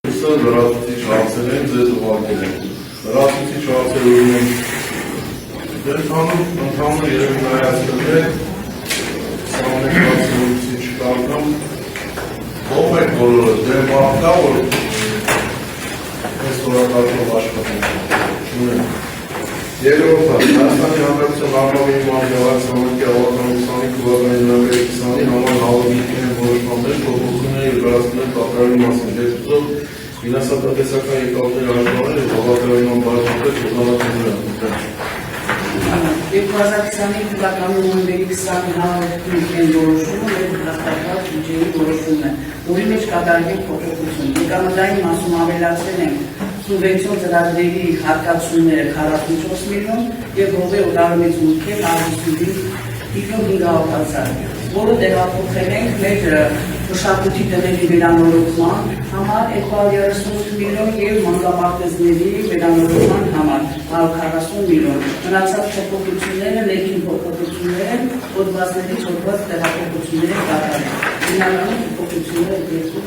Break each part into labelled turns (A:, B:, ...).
A: Լրացուցիչ հարցեր են, ձեզ ուղարկել են։ Լրացուցիչ հարցեր ունեն ընդհանուր երևի նայացել է, սամեք հարցերուցիչ կարգամ, ով եք բոլորը, դեմ բաղկա, որ ես որակարգով աշխատում։ Երկրորդը, Հայաստանի Հանրապետության Արտավի Մարմիավար Սամակի ավարտան 25 թվականի նոյեմբերի 20-ի համար հավաքիչներ որոշմաններ փոփոխություններ իրականացնել կատարելու մասին դեպքով ֆինանսատնտեսական եկամուտների հաշվառել և բավականորեն բարձրացնել օգնականությունը։
B: 2025 թվականի նոյեմբերի 20-ի հավաքիչների որոշումը մեր հաստատված բյուջեի որոշումն է, որի մեջ կատարվել փոփոխություն։ Եկամտային մասում ավելացրել ենք սուբվենցիոն ծրագրերի հատկացումները 44 միլիոն և հողի օտարումից մուտքեր 500.000, որը տեղափոխել ենք մեր մշակույթի տների վերանորոգման համար 238 միլիոն և մանկապարտեզների վերանորոգման համար 140 միլիոն։ Մնացած փոփոխությունները ներքին փոփոխություններ են, հոդվածներից հոդված տեղափոխություններ են կատարել։ Հիմնականում փոփոխությունները երկու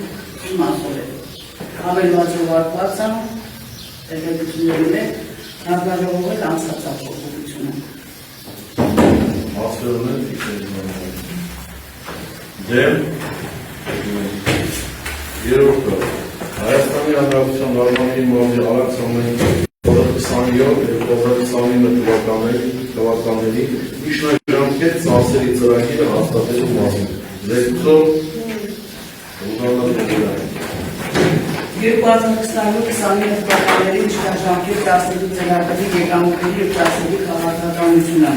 B: մասով են։ Ավելված ուղարկվածը տեղեկություններում է, հանձնաժողովը անցկացած փոփոխությունը։
A: Հարցերում են ֆիքսել դեմ երրորդը Հայաստանի Հանրապետության Արմանի մարմնի Արաքս ամենի 27-2029 թվականների միջնաժամկետ ծախսերի ծրագիրը հաստատելու մասին։ Զեկուցող ուղղանալու
B: 2027-29 թվականների միջնաժամկետ ծախսերի ծրագրի եկամուտների և ծախսերի քաղաքականությունը։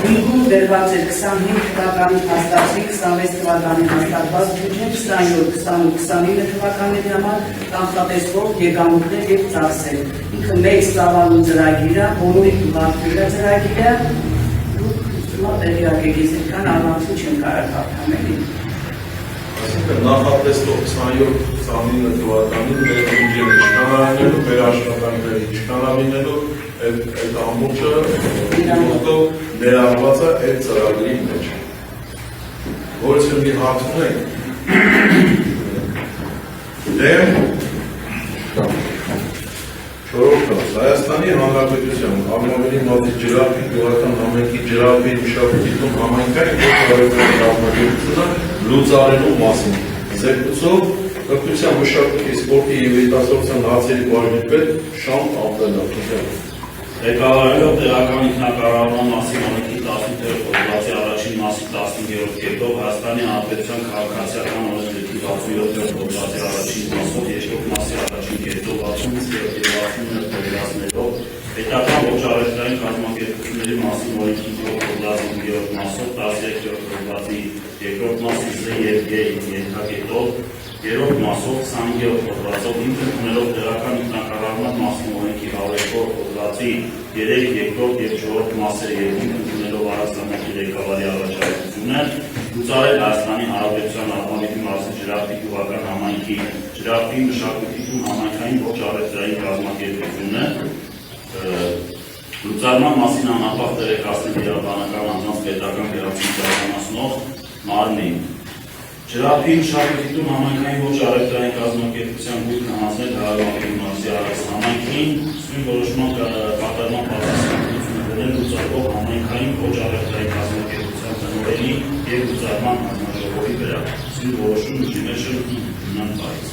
B: Հիմքում դրված էր 25 թվականի հաստատվի, 26 թվականի հաստատված բյուջեն, 27-29 թվականների համար կանխատեսվող եկամուտներ և ծախսեր։ Ինքը մեծ ծավալուն ծրագիրը, բոլորի ուղարկվելը ծրագիրը, տեղյակ եք կան առանցին չեն կարող հարթամելի։
A: Այսինքն նախատեսվող 27-29 թվականին մեր բյուջեն իշխանալինելու, մեր աշխատանքների իշխանալինելու այդ ամբողջը ներառված է այդ ծրագրի մեջ։ Որից մի հարց ունենք։ Դեմ չորրորդը Հայաստանի Հանրապետության Արմավերի մատի ջրափի գյուղական համայնքի ջրափի մշակույթի տուն համայնքային գործարարների կազմակերպությունը լուծարելու մասին։ Զեկուցող կրթության, մշակույթի, սպորտի և երիտասարդության հարցերի բաժնի պետ Շամ Աբդալյանը։
C: Ղեկավարելով տեղական ինքնակառավարման մասին օրենքի 18-րդ հոդվածի առաջին մասի 15-րդ կետով Հայաստանի Հանրապետության քաղաքացիական օրենքի 67-րդ հոդվածի առաջին մասով երկրորդ մասի առաջին կետով 60-րդ և 69-րդ վերացնելով պետական ոչարեթրային կազմակերպությունների մասին օրենքի 7-րդ հոդվածի 5-րդ մասով 13-րդ հոդվածի երկրորդ մասի Զ և Գ ենթակետով երրորդ մասով 25-րդ հոդվածով ինքը ունելով տեղական ինքնակառավարման մասին օրենքի 100-րդ հոդվածի 3, 2-րդ և 4-րդ մասերը և ինքը ունելով Արաքսամակի ղեկավարի առաջարկությունը լուծարել Հայաստանի Հանրապետության Արմավերի մարզի ջրափի գյուղական համայնքի ջրափի մշակույթի տուն համայնքային ոչարեթրային կազմակերպությունը լուծարման մասին անապահ տեղեկացնել իրավաբանական անձանց պետական գերացումից իրականացնող մարմին։ Ջրափի մշակույթի տուն համայնքային ոչարեթրային կազմակերպության գույքն հանձնել Հայաստանի մարզի Արաքս համայնքին սույն որոշման կատարման բացասականությունը դրել լուծարվող համայնքային ոչարեթրային կազմակերպության տնօրենի և լուծարման հանձնաժողովի վրա։ Սույն որոշումը ջիմեջը հիմնան պայծ։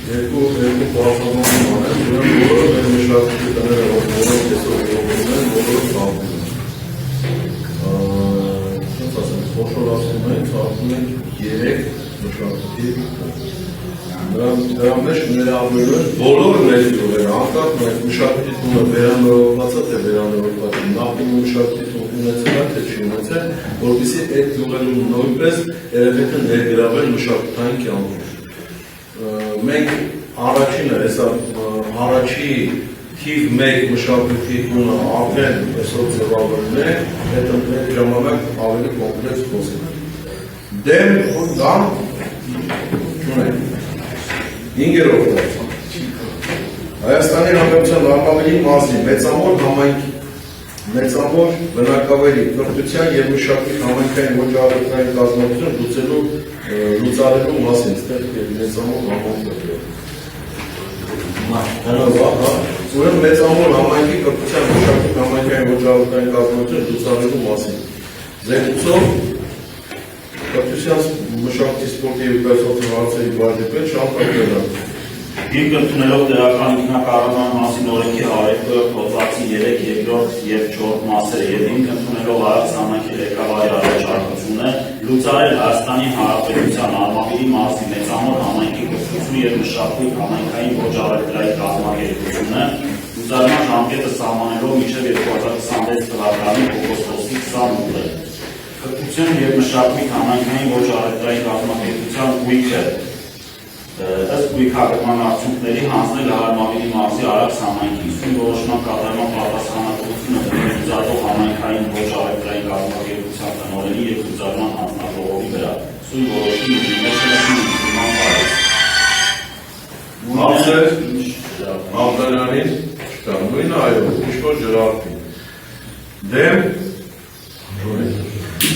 A: Երկու պարասանոնում անեն, ուրեն բոլորը մեր մշակույթի տները ողնորեն կեսով ողնում են, բոլորը ծաղվում են։ Ինչ ասեմ, խոշորացում են, ծաղվում են 3 մշակույթի դրա մեջ ներառվելու են բոլորը ներդրողերը, անկախ մենք մշակույթի տունը վերանորոգված է, թե վերանորոգված է, նախին մշակույթի տուն ունեցել է, թե չի ունեցել, որպեսզի այդ գյուղերում նույնպես երևեքը ներգրավել մշակութային կյանքում։ Մենք առաջինը, առաջի թիվ 1 մշակույթի տունը արդեն այսօր ձևավորել է, այդ ժամանակ ավելի կոմպլեքս խոսել։ Դեմ կամ չունենք։ 5-րդը Հայաստանի Հանրապետության Արմավերի մարզի մեծամոր համայնքի մեծամոր բնակավայրի կրթության և մշակույթի համայնքային ոճառական կազմակերպություն լուծարելու մասին, ստեղ մեծամոր ուրեմն մեծամոր համայնքի կրթության մշակույթի համայնքային ոճառական կազմակերպություն լուծարելու մասին։ Զեկուցող կրթության մշակույթի սպորտի և կայացվածության հարցերի վարչապետ Շահ Ալբերտյան։
C: Հիմք ընդունելով տեղական ինքնակառավարման մասին օրենքի 102 հոդվածի 3, 2 և 4 մասերը և հիմք ընդունելով Արաքս համայնքի ղեկավարի առաջարկությունը լուծարել Հայաստանի Հանրապետության Արմավիրի մարզի մեծամոր համայնքի կրթություն և մշակույթ համայնքային ոճառական կազմակերպությունը լուծարման ժամկետը սահմանելով մինչև 2026 թվականի օգոստոսի 28-ը։ Կրթություն և մշակույթ համայնքային ոճառական կազմակերպության գույքը ըստ գույքագրման արդյունքների հանձնել Արմավիրի մարզի Արաքս համայնքի ուսումն որոշման կատարման պատասխանատվությունը լուծարող համայնքային ոճառական կազմակերպության տնօրենի և լուծարման հանձնաժողովի վրա։ Սույն որոշումը
A: Հարցեր Ալբերյանին չկա, նույնը այո, ինչ-որ ջրարդի։ Դեմ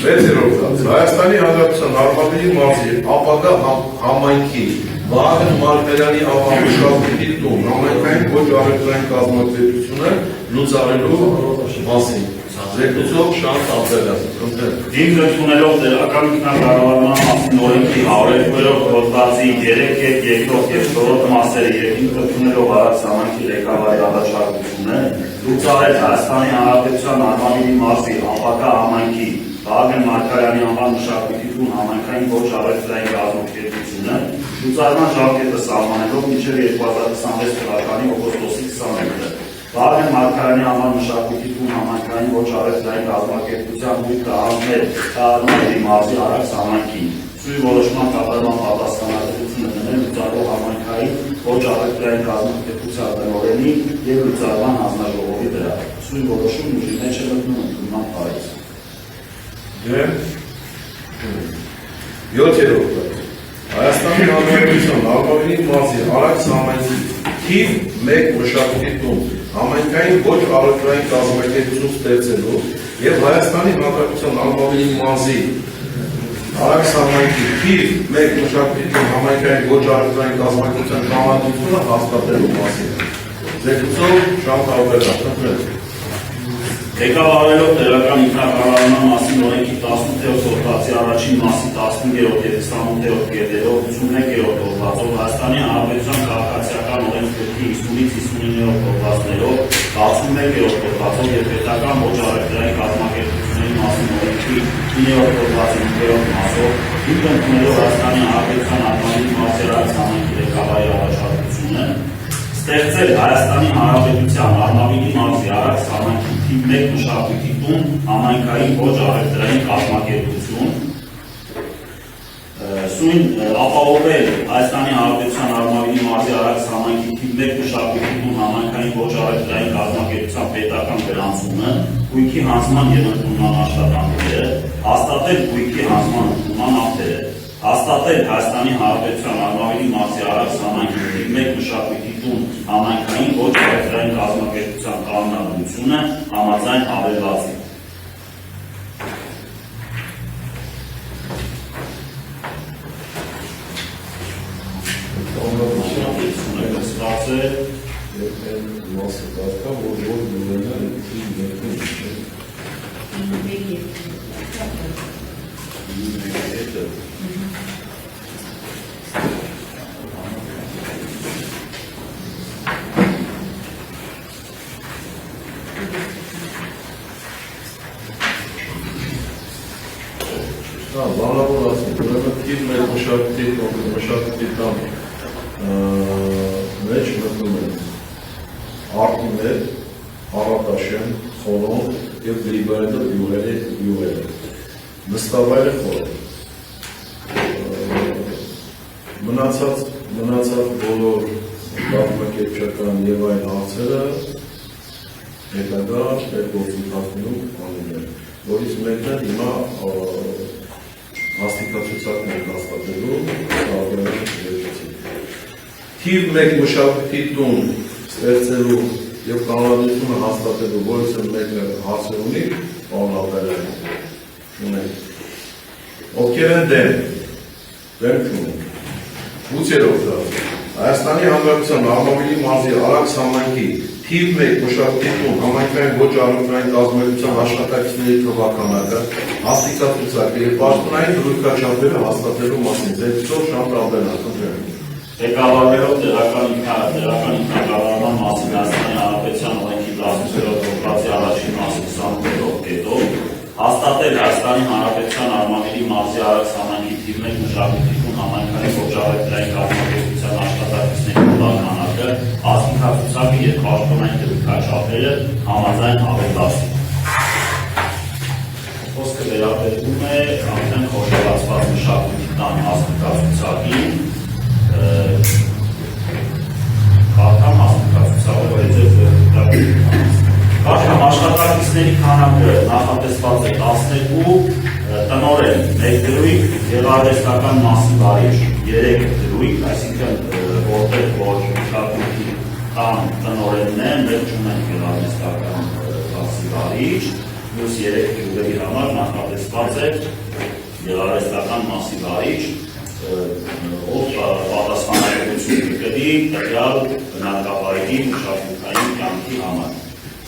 A: 6-րդ հարց։ Հայաստանի Հանրապետության Արմավիրի մարզի ապագա համայնքի Վահագն Մարգարյանի ավանդույթի տուն համայնքային ոճառական կազմակերպությունը լուծարելու մասին։ Զեկուցող Շահ Ալբերտյան։
C: Հիմք ընդունելով տեղական ինքնակառավարման մասին օրենքի 102 հոդվածի 3, 2 և 4 մասերը և հիմք ընդունելով Արաքս համայնքի ղեկավարի առաջարկությունը լուծարել Հայաստանի Հանրապետության Արմավիրի մարզի ապագա համայնքի Վահագն Մարգարյանի անվան մշակույթի տուն համայնքային ոճառական կազմակերպությունը լուծարման ժամկետը սահմանելով մինչև 2026 թվականի օգոստոսի 28-ը։ Վահագն Մարգարյանի անվան մշակույթի տուն համայնքային ոճառական կազմակերպության գույքը հանձնել Արմավիրի մարզի Արաքս համայնքին սույն որոշման կատարման պատասխանատվությունը դնել լուծարող համայնքային ոճառական կազմակերպության տնօրենի և լուծարման հանձնաժողովի վրա։ Սույն որոշումն ուժի մեջ է մտնում ընդունման պահից։
A: 7-րդ հարց։ Հայաստանի Հանրապետության Արմավիրի մարզի Արաքս համայնքի թիվ 1 մշակույթի տուն համայնքային ոճառական կազմակերպություն ստեղծելու և Հայաստանի Հանրապետության Արմավիրի մարզի Արաքս համայնքի թիվ 1 մշակույթի տուն համայնքային ոճառական կազմակերպության կամավորությունը հաստատելու մասին։ Զեկուցող Շահ Ալբերտյան։
C: Ղեկավարելով տեղական ինքնակառավարման մասին օրենքի 18-րդ հոդվածի առաջին մասի 15-րդ և 28-րդ կետերով 51-րդ հոդվածով Հայաստանի Հանրապետության քաղաքացիական օրենսգրքի 50-ից 59-րդ հոդվածներով 61-րդ հոդվածով և պետական ոճառական կազմակերպությունների մասին օրենքի 9-րդ հոդվածի 5-րդ մասով հիմք ընդունելով Հայաստանի Հանրապետության Արմավիրի մարզի Արաքս համայնքի ղեկավարի առաջարկությունը ստեղծել Հայաստանի Հանրապետության Արմավիրի մարզի Արաքս համայնքի թիվ 1 մշակույթի տուն համայնքային ոճառական կազմակերպություն սույն ապահովել Հայաստանի Հանրապետության Արմավիրի մարզի Արաքս համայնքի թիվ 1 մշակույթի տուն համայնքային ոճառական կազմակերպության պետական գրանցումը, գույքի հանձնման և ընդունման աշխատանքները, հաստատել գույքի հանձնման ընդունման ակտերը, հաստատել Հայաստանի Հանրապետության Արմավիրի մարզի Արաքս համայնքի թիվ 1 մշակույթի տուն համայնքային ոճառական կազմակերպության կանոնադրությունը համաձայն հավելվածի։
A: Բանավոր ասում, ուրեմն թիվ 1 մշակույթի տան մեջ մտնում են Արտուներ, Արատաշեն, Խորոն և Գրիգորյանը յուղերը, նստավայրը Խորոն։ Մնացած բոլոր կազմակերպչական և այլ հարցերը հետագա գործընթացներում անում են, որից մեկն է հիմա հաստիկացուցակներ հաստատելու տարբերակ վերջացի։ Թիվ 1 մշակույթի տուն ստեղծելու եւ կանոնադրությունը հաստատելու որից մեկը հարցեր ունի, պարոն Ալբերտյան, ունենք։ Ովքեր են դեմ չունենք։ 8-րդ դրասը Հայաստանի Հանրապետության Արմավիրի մարզի Արաքս համայնքի թիվ 1 մշակույթի տուն համայնքային ոչ առողջային կազմակերպության աշխատակիցների թվականակը հաստատացուցակը եւ պաշտոնային դրույքաչափերը հաստատելու մասին ձեռքով Շանթ Ալբերտյան, խնդրեմ։
C: Ղեկավարելով տեղական ինքնակառավարման մասին Հայաստանի Հանրապետության օրենքի 18-րդ հոդվածի առաջին մասի 28-րդ կետով հաստատել Հայաստանի Հանրապետության Արմավիրի մարզի Արաքս համայնքի թիվ 1 մշակույթի տուն համայնքային ոչ առողջային կազմակերպության աշխատակիցների թվականակը հաստատացուցակը եւ պաշտոնային դրույքաչափերը համաձայն հավելվածի։ Խոսքը վերաբերում է արդեն խորհրդացված մշակույթի տան հաստատացուցակին Կարդամ հաստատացուցակը Կարդամ աշխատակիցների քանակը նախատեսված է 12, տնօրեն 1 դրույք, գեղարվեստական մասի վարիչ 3 դրույք, այսինքն որտեղ որ մշակույթի տան տնօրենն է, մեր չունենք գեղարվեստական մասի վարիչ, մյուս 3 դրույքերի համար նախատեսված է գեղարվեստական մասի վարիչ, ով պատասխանատվություն կրի տվյալ բնակավայրի մշակութային կյանքի համար։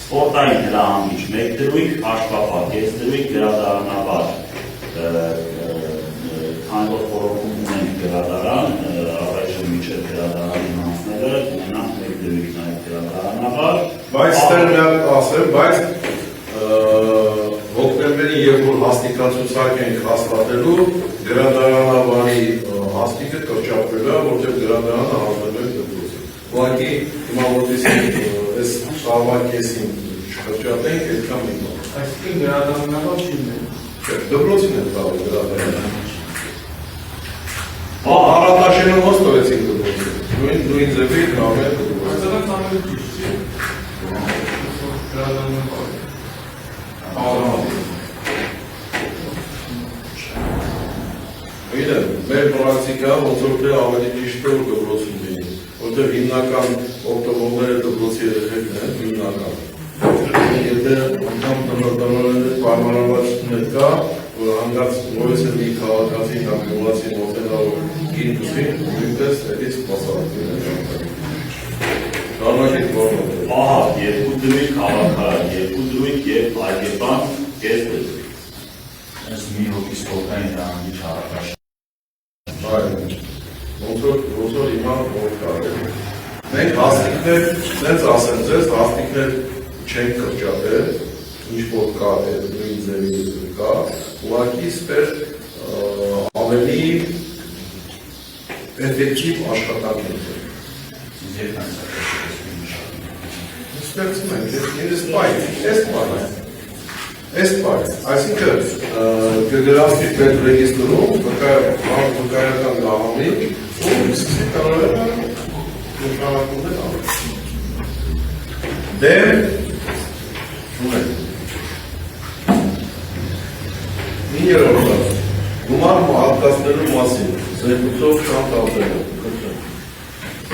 C: Սպորտային հրահանգիչ 1 դրույք, հաշվապահ 2 դրույք, գրադարանավար, քանի որ խորհրդում ունենք գրադարան, առայժմ մինչև գրադարանի անցնելը ունենանք 1 դրույք նաև գրադարանավար։
A: Բայց ստերնակ ասեմ, բայց հոկտեմբերի երբ որ հաստիկացուցակ ենք հաստատելու գրադարանավարի հաստիկը կրճատվելու է, որտեղ գրադարանը հանձնելու է դպրոցին։ Ուղղակի հիմա որտեսի այս շարվա կեսին չկրճատենք, այդքան մի բան։
D: Այսինքն գրադարանավար չի ունեն։
A: Դպրոցին է տալու գրադարանը։ Առատաշենը ոնց տվեցինք դպրոցին։ Նույն ձևի գραμեր դպրոցին։
D: Այսինքն ամենը ճիշտ չի։ Գրադարանավար։
A: Մեր պրակտիկա ոնց որ թե ավելի ճիշտ է որ դպրոցում լինի, որտեղ հիմնական օգտվողները դպրոցի երեխեքն են, հիմնական։ Եթե անգամ տնօրենը պայմանավորվածություն կա, որ հանգած նույնս է մի քաղաքացի կամ գյուղացի մոտենալով գին դուսին, նույնպես այդից սպասարկում է։ Շարունակեք որոնով։
C: Ահա, 2 դրույք քաղաքարար, 2 դրույք եւ այգեպան կես դրույք։
E: Այս մի հոգի սպորտային հրահանգիչ հարակաշ։
A: Ոնց որ հիմա որ կարել։ Մենք հաստիկներ, սենց ասեմ ձեզ, հաստիկներ չենք կրճատել, ինչ որ կա, նույն ձևի կա, ուղղակի ստեղ ավելի էֆեկտիվ աշխատանք ենք։ Ստեղծում ենք, Այս պայք, այսինքն կգրավի պետրեգիստրում, վկայական գաղամի, ու սկսի կանորեն նշանակում է ալը։ Դեմ, ունենք։ Մի երորդ, գումար հատկացնելու մասին, զեկուցով Շանթ Ալբերտյան։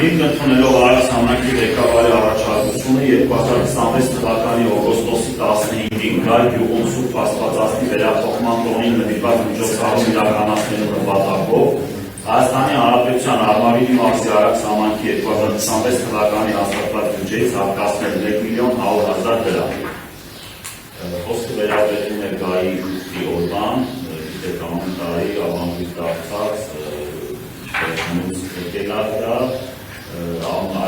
C: Հիմք ընդունելով Արաքս համայնքի ղեկավարի առաջարկությունը 2026 թվականի օգոստոսի 15-ին Գայ գյուղում Սուրբ Աստվածածնի վերափոխման տոնին նվիրված միջոցառում իրականացնելու նպատակով Հայաստանի Հանրապետության Արմավիրի մարզի Արաքս համայնքի 2026 թվականի հաստատված բյուջեից հատկացնել 1.100.000 դրամ։ Խոսքը վերաբերում է Գայի ուստի օրվան, գիտեկանոն տարի ավանդույթ դարձած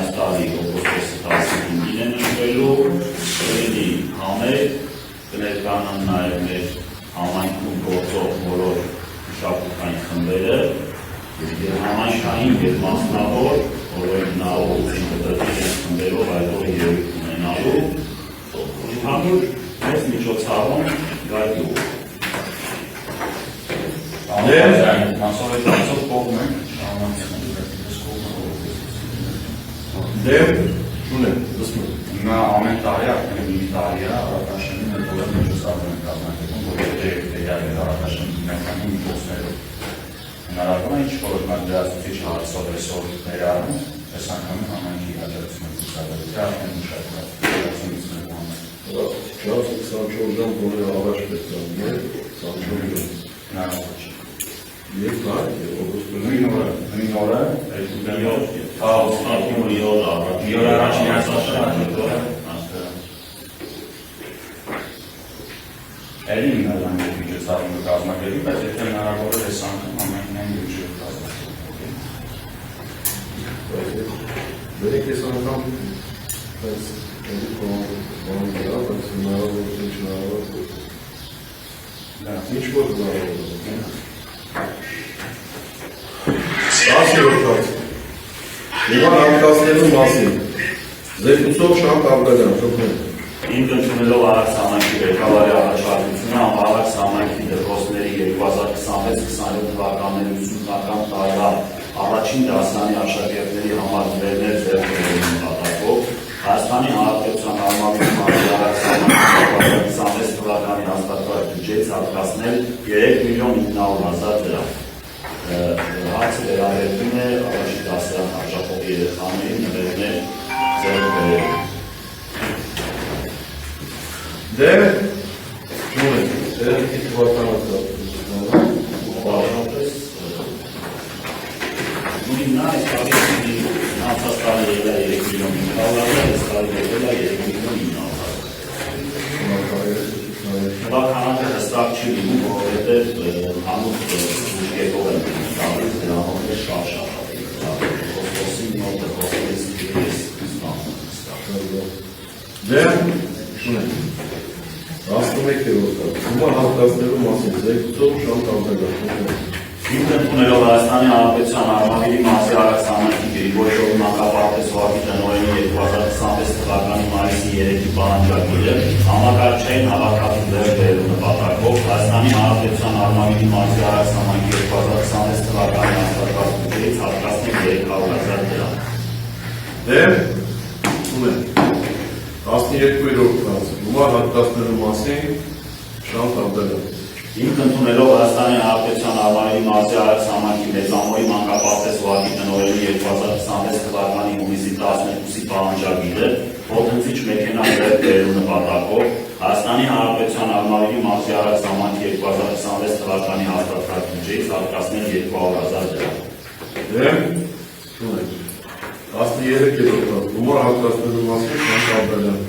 C: այս տարի օգոստոսի 15-ին են նշվելու, կլինի համեր, կներկանան նաև մեր համայնքում գործող բոլոր մշակութային խմբերը եւ համայնքային եւ մասնավոր, որոնք հնարավորություն կտրվի այս խմբերով այդ օրը երևույթ ունենալու, ընդհանուր մեծ միջոցառում գայու։
E: Մասովետացով կողմ ենք,
A: Դեմ, ունենք, լսնում։
E: Հիմա ամեն տարի արդեն մի տարի է Արաքաշենի մեթոդը միջոցառում են կազմակերպում, որտեղ տերյալներ Արաքաշենի հիմնականի միջոցներով հնարավոր է ինչ-որ դրացուցիչ հարցով այսօր ներառում, այս անգամ համայնքի աջակցությունը ցուցաբերել է արդեն մշակված
A: Չափ 24 ժամ գոնե առաջ պետք է լիներ 24 ժամ։
E: հնարավոր չի։
A: Եվ դա օգոստոսի
E: Նույն օրը առաջին հասարակությունը Էլի ինքնական միջոցառումը կազմակերպի, բայց եթե հնարավոր է այս անգամ համայնքային բյուջե կազմակերպի։
A: Բերեք այս անգամ բայց էլի բան դրա, բայց հնարավոր է չհնարավոր ինչ որ հնարավոր է։ 10-րդ Հիմա հանդիպանելու մասին Զեկուցող Շանթ Աբրահամյան, շփոթ
C: Ինձ ընդունելով Արաքս համայնքի ղեկավարի առաջարկությունը Արաքս համայնքի դպրոցների 2026-27 թվականների ուսումնական տարվա առաջին դասարանի աշակերտների համար նվերներ ձեռք բերելու նպատակով Հայաստանի Հանրապետության Արմավիրի մարզի Արաքս համայնքի 2026 թվականի հաստատված բյուջեից հատկացնել 3.900.000 դրամ։ Հարցը վերաբերում է առաջին դասարան արժեքով երեխաների նվերներ ձեռք բերելու։
A: Դե, ճունեք, երեքի թվականացավ
C: Բաժանպես նույնն այս կարիքի անցած տարի ելա 3 միլիոն 500 այս տարի ելա 3 միլիոն 900 Դա քանակը հստակ չի լինում, որովհետև հանուկ ուժգետով են տալիս դրանով է շատ խոսքոսի նոտը խոսքից դրես
A: Դե, ճունեք 11-րդ Հիմա հատկացնելու մասին Զեկուցող Շանթ Աբրահամյան
C: Ինձ ընդունելով Հայաստանի Հանրապետության Արմավիրի մարզի Արաքս համայնքի Գրիգորյով մանկապարտեզվարի տնօրենի 2026 թվականի մայիսի 3-ի պահանջագիրը համակարգչային հավաքածու ձեռք բերելու նպատակով Հայաստանի Հանրապետության Արմավիրի մարզի Արաքս համայնքի 2026 թվականի հաստատված բյուջեից հատկացնել 300.000 դրամ։
A: Դե, ճունեք 12-րդ Հիմա հատկացնելու մասին Շանթ Աբրահամյան
C: Ինձ ընդունելով Հայաստանի Հանրապետության Արմավիրի մարզի Արաքս համայնքի Մեծամոյի մանկապարտեզվարի տնօրենի 2026 թվականի հունիսի 12-ի պահանջագիրը ոտնձիչ մեքենա ձեռք բերելու նպատակով Հայաստանի Հանրապետության Արմավիրի մարզի Արաքս համայնքի 2026 թվականի հաստատված բյուջեից հատկացնել 200.000 դրամ։
A: Դե, ճունեք 13-րդ Հիմա հատկացնելու մասին Շանթ Աբրահամյան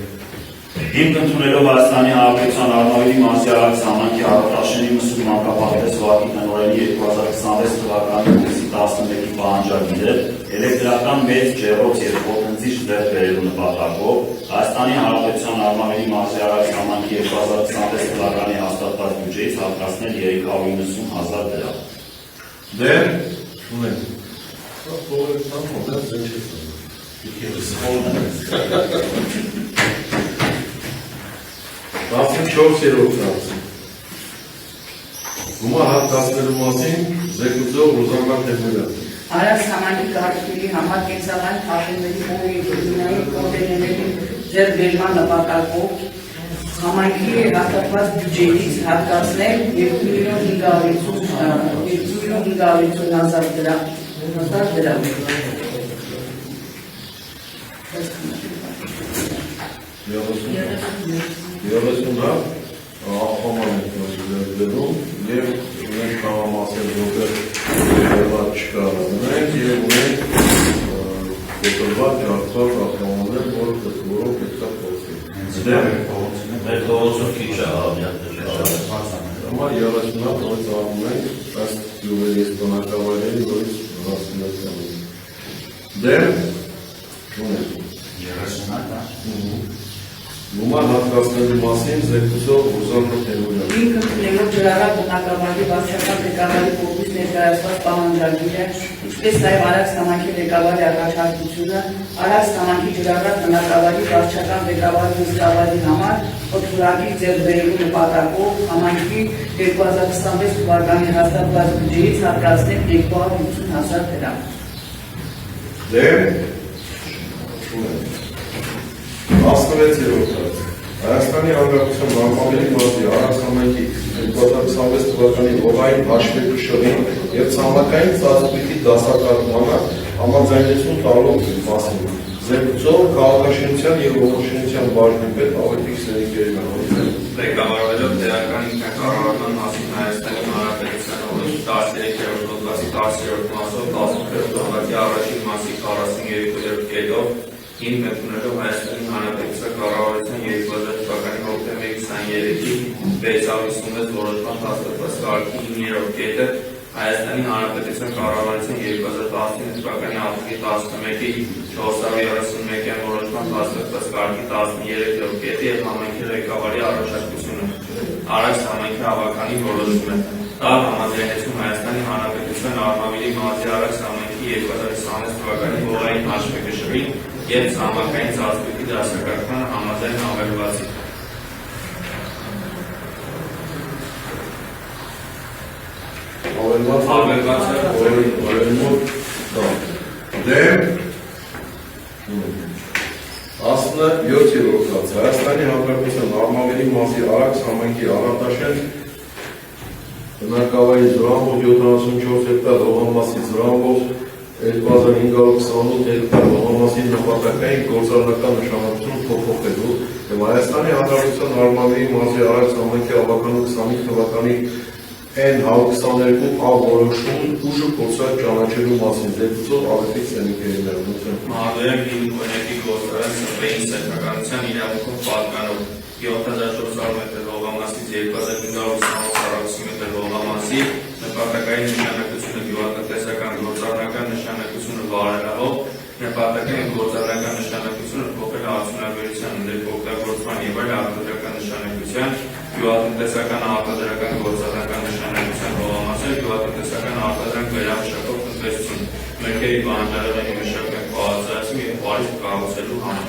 C: Ինձ ընդունելով Հայաստանի Հանրապետության Արմավիրի մարզի Արաքս համայնքի Արոտաշենի մսուր մանկապարտեզվարի տնօրենի 2026 թվականի հունիսի 11-ի պահանջագիրը էլեկտրական մեծ ջեռոց և ոտնձիչ ձեռք բերելու նպատակով Հայաստանի Հանրապետության Արմավիրի մարզի Արաքս համայնքի 2026 թվականի հաստատված բյուջեից հատկացնել 390.000 դրամ։
A: Դե, ճունեք Փողոցան մոդել ձեզ 14-րդ Հիմա հատկացնելու մասին Զեկուցող Ռուզաննա Թեմուրյան
B: Արաքս համայնքի կարգերի համար կենսական թափոնների օգնային կոնտեյներների ձեռքբերման նպատակով համայնքի հաստատված բյուջեից հատկացնել 2.550.000 դրամ։
A: 30 ախոման ենք դնում և ունենք կամամասել որտեղ երված չկարազնենք և ունենք գոտորված ջարդված ախոմաններ, որով պետքա փոխվի։
C: Մեր փողոցը քիչ է
A: Հիմա 30 նորից անում ենք, ըստ գյուղերի բնակավայրերի նորից հասնական։ Դե, ունենք
E: 30
A: Հիմա հատկացնելու մասին Զեկուցող Ռուզաննա Թեմուրյան
B: Ինքը ընդունելով ջրառատ բնակավայրի վարչական ղեկավարի կողմից ներկայացված պահանջագիրը, ինչպես նաև Արաքս համայնքի ղեկավարի առաջարկությունը, Արաքս համայնքի ջրառատ բնակավայրի վարչական ղեկավարի նստավարի համար օգտագործի ձեռք բերելու նպատակով համայնքի 2026 թվականի հաստատված բյուջեից հատկացնել 250.000 դրամ։
A: Դե, ունենք 16-րդ Հայաստանի Հանրապետության Նորմալների մարզի Արաքս համայնքի 2026 թվականի հողային հաշվեկշռին և ցամաքային ծածկույթի դասակարգմանը համաձայնեցում տալու մասին։ Զեկուցող քաղաքաշինության և ողջունության բաժնի պետ Ավետիք Սերիկերին։
F: Ղեկավարվելով տեղական ինքնակառավարման մասին Հայաստանի Հանրապետության օրենքի 13-րդ հոդվածի 10-րդ մասով 18-րդ հոդվածի առաջին մասի 42-րդ կետով հիմք ընդունելով Հայաստանի Հանրապետության կառավարության 2000 թվականի հոկտեմբերի 23-ի 656 որոշման հաստատված կարգի 9-րդ կետը Հայաստանի Հանրապետության կառավարության 2019 թվականի ապրիլի 11-ի 431-յան որոշման հաստատված կարգի 13-րդ կետը և համայնքի ղեկավարի առաջարկությունը Արաքս համայնքի հավաքանի որոշումը տալ համաձայնեցում Հայաստանի Հանրապետության Արմավիրի մարզի Արաքս համայնքի 2026 թվականի հողային հաշվեկշռին և ցամաքային ծածկույթի դասակարգմանը համաձայն ավելվածի։
A: Դեմ 17-րդ հոդված Հայաստանի Հանրապետության Արմավիրի մարզի Արաքս համայնքի Արարտաշեն բնակավայրի զրահով 74 հեկտար հողամասի զրահով 2528 հեկտար հողամասի նպատակային գործառնական նշանակություն փոփոխելու և Հայաստանի Հանրապետության Արմավիրի մարզի Արաքս համայնքի ավականու 25 թվականի N122 որոշում ուժը փորձած ճանաչելու մասին զեկուցող Ավետիք Սերիկերին։
F: Մահաբերեմ հիմնօրենքի գործարան սրբեին սեփականության իրավունքով պատկանող 7400 մետր հողամասից 2528 մետր հողամասի նպատակային նշանակությունը գյուղատնտեսական գործառնական նշանակությունը վարելահող նպատակային գործառնական նշանակությունը փոխել արդյունաբերության ներօգտագործման և այլ արտադրական նշանակության գյուղատնտեսական արտադրական գործառնական նշանակության հողամասեր գյուղատնտեսական արտադրանք վերամշակող տնտեսություն մերկերի բանջարեղենի մշակման խոհարարություն և պարիսպ կառուցելու համար։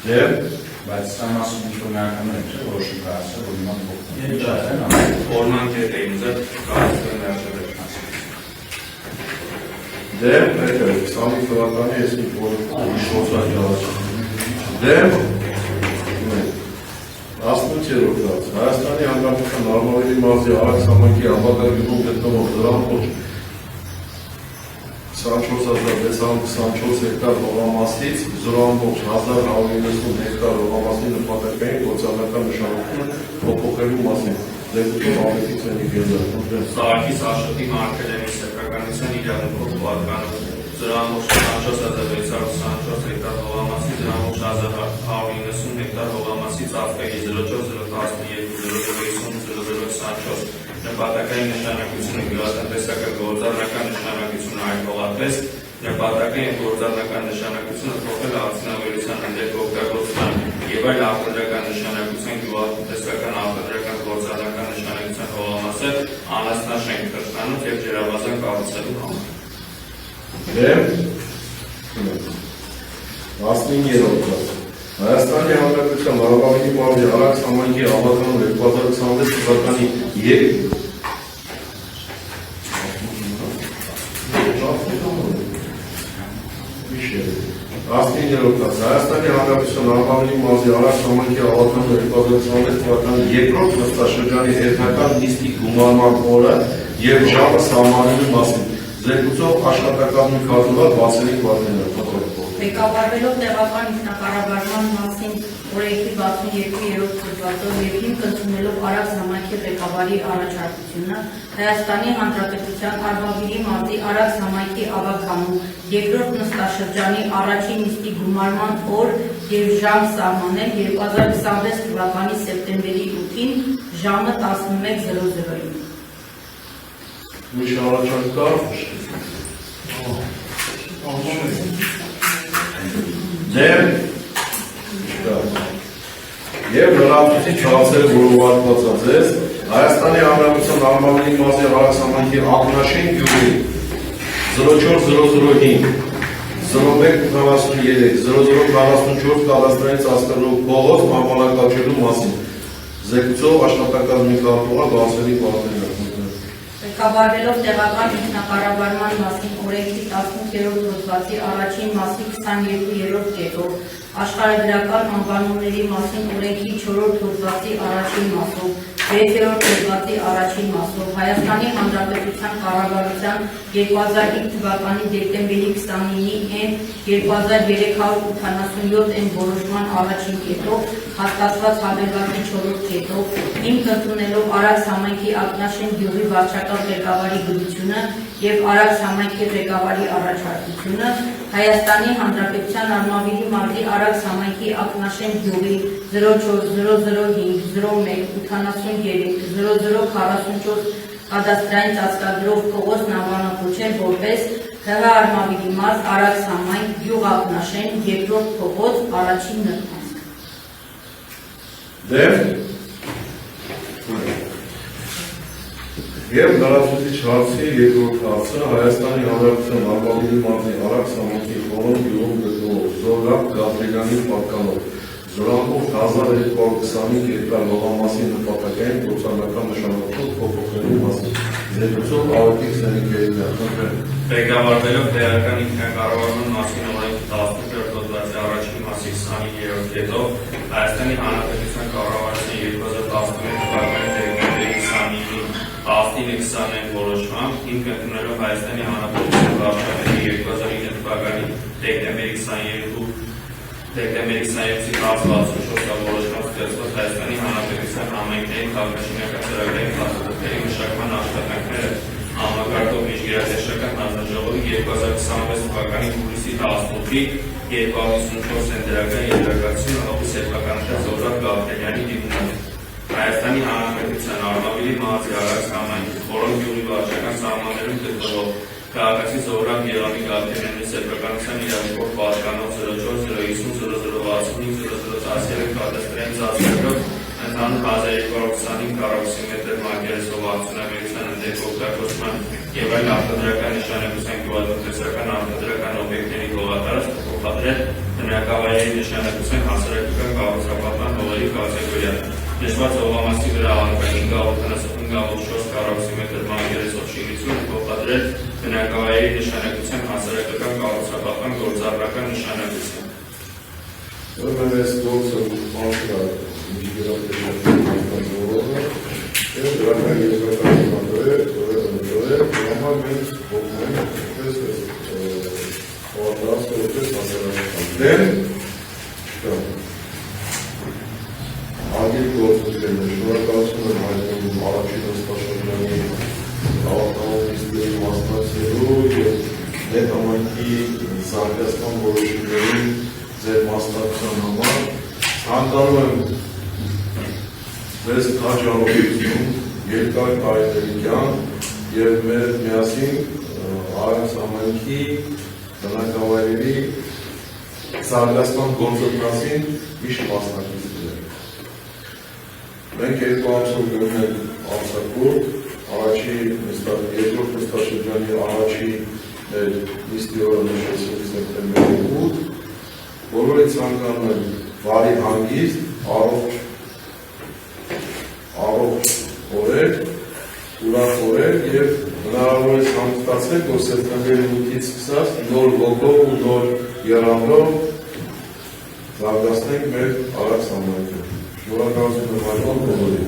A: Դեմ
E: Բայց սա մասում ինֆորմացիաներ չէ, որոշում կայացել, որ իման փոխվում։
F: Օրման կետ է ինձ կայացել ներշել։
A: Դեմ 25 թվականի ես մի որոշման ճանաչում։ Դեմ 18-րդ հոդված Հայաստանի Հանրապետության Արմավիրի մարզի Արաքս համայնքի ապագա գյուղում գտնվող զրահով 24624 հեկտար հողամասից 0.1190 հեկտար հողամասի նպատակային գործառնական նշանակությունը փոփոխելու մասին զեկուցող Ավետիք Սերիկերին։
F: Սարգիս Աշոտի Մարգարյանի սեփականության իրավունքով պատկանող 0.44624 հեկտար հողամասի 0.1190 հեկտար հողամասի ծածկագի 0402020024 նպատակային նշանակությունը գյուղատնտեսական գործառնական նշանակությունը այլողատես նպատակային գործառնական նշանակությունը փոխել արդյունաբերության ներօգտագործման և այլ արտադրական նշանակության գյուղատնտեսական արտադրական գործառնական նշանակության հողամասեր անասնաշենք թշնանոց և ջրավազան կառուցելու համար։
A: Դեմ 19-րդ հոդված Հայաստանի Հանրապետության Արմավիրի մարզի Արաքս համայնքի ավականու 2026 թվականի 19-րդ Հայաստանի Հանրապետության Արմավիրի մարզի Արաքս համայնքի ավականու 2026 թվականի երկրորդ նստաշրջանի էթնական նիստի գումարման օրը և ժամը սահմանելու մասին զեկուցող աշխատակազմի կազմված Վասիլիկ Վարդանյան։
G: Ղեկավարվելով տեղական ինքնակառավարման մասին օրենքի 62-րդ հոդվածով և հիմք ընդունելով Արաքս համայնքի ղեկավարի առաջարկությունը Հայաստանի Հանրապետության Արմավիրի մարզի Արաքս համայնքի ավականու երկրորդ նստաշրջանի առաջին նիստի գումարման օր և ժամ սահմանել 2026 թվականի սեպտեմբերի 8-ին ժամը 11:00-ին։
A: Ուրիշ առաջարկ կա։ Դեմ և լրացուցիչ հարցերը որովարկված ձեզ Հայաստանի Հանրապետության Արմավիրի մարզի Արաքս համայնքի Ակնաշեն գյուղի 0405 0143 0044 կադաստրային ծածկելու փողոց մամուլակացելու մասին զեկուցող աշխատակազմի կազմող Վասիլիկ Վարդանյան։
G: Ղեկավարվելով տեղական ինքնակառավարման մասին օրենքի 18-րդ հոդվածի առաջին մասի 22-րդ կետով, աշխարհագրական անվանումների մասին օրենքի 4-րդ հոդվածի առաջին մասով, 6-րդ հոդվածի առաջին մասով, Հայաստանի Հանրապետության կառավարության 2005 թվականի դեկտեմբերի 29-ի N 2387 N որոշման առաջին կետով, հաստատված հավելվածի 4-րդ կետով, հիմք ընդունելով Արաքս համայնքի Ակնաշեն գյուղի վարչական ղեկավարի գլությունը և Արաքս համայնքի ղեկավարի առաջարկությունը, Հայաստանի Հանրապետության Արմավիրի մարզի Արաքս համայնքի Ակնաշեն գյուղի 040005 01 83 0044 կադաստրային ծածկագրով փողոցն անվանակոչել որպես ՀՀ Արմավիրի մարզ Արաքս համայնք գյուղ Ակնաշեն երկրորդ փողոց առաջին նրբանցք։
A: Դեմ Եվ լրացուցիչ հարցի երկրորդ հարցը Հայաստանի Հանրապետության Արմավիրի մարզի Արաքս համայնքի Խորոն գյուղում գտնվող Զորակ Գաբրիելյանի պատկանով Զորամբով 1225 հեկտար լողամասի նպատակային գործառնական նշանակություն փոփոխելու մասին զեկուցող Ալեքսանդր Սենիկեյանը
F: Ղեկավարվելով տեղական ինքնակառավարման մասին օրենքի 18-րդ հոդվածի առաջին մասի 25-րդ կետով Հայաստանի Հանրապետության կառավարության 2011 թվականի դեկտեմբերի 29-ի 19-20 որոշմամբ հիմք ընդունելով Հայաստանի Հանրապետության վարչապետի 2009 թվականի դեկտեմբերի 22-ի 1064 որոշմամբ ստեղծված Հայաստանի Հանրապետության համայնքների քաղաքաշինական ծրագրերի փաստաթղթերի մշակման աշխատանքները համակարգող միջգերատեսչական հանձնաժողովի 2026 թվականի հուլիսի 18-ի 254 դրական եզրակացությունը հողի սեփականության Զորակ Գաբրիելյանի դիմումով Հայաստանի Հանրապետության Արմավիրի մարզի Արաքս համայնքի Խորոն գյուղի վարչական սահմաններում գտնվող քաղաքացի Զորակ Երանի Գաբրիելյանի սեփականության իրավունքով պատկանող 04-050-0065-0013 կադաստրային ծածկագրով ընդհանուր 1225 քառակուսի մետր մակերեսով 61-ական ընդերք օգտագործման և այլ արտադրական նշանակության գյուղատնտեսական արտադրական օբյեկտների հողատարածք փոխադրել բնակավայրերի նշանակության հասարակական կառուցապատման հողերի կատեգորիան։ Նշված հողամասի վրա առկա 575.4 քառակուսի մետր մակերեսով շինություն փոխադրել բնակավայրերի նշանակության հասարակական կառուցապատման գործառնական նշանակություն։
A: Ուրեմն այս գործը անցկացրել եւ դրական եզրակացությունները համար մենք փոխում ենք որպես հասարակական դեմ ագիր գործողությունները շնորհակալություն եմ հայտնում առաջին հստաշրջանի ավարտանիստների մասնակցելու եւ այդ համայնքի զարգացման որոշումներին ձեր մասնակցության համար ցանկանում եմ ձեզ քաջալերություն երկար տարիների կյանք եւ մեր հետ միասին Արաքս համայնքի բնակավայրերի զարգացման գործընթացին միշտ մասնակցել։ Մենք երկու ամսով գնում ենք ամսակուրդ, երկրորդ նստաշրջանի առաջի մեր նիստի օրը նշեցինք սեպտեմբերի 8, բոլորի ցանկանում եմ բարի հանգիստ, առողջ օրեր, ուրախ օրեր եւ հնարավորինս հանգստացեք, որ սեպտեմբերի 8-ից սկսած նոր ոգով ու նոր եռանդով զարգացնենք մեր Արաքս համայնքը։ Շնորհակալություն եմ հայտնում բոլորին։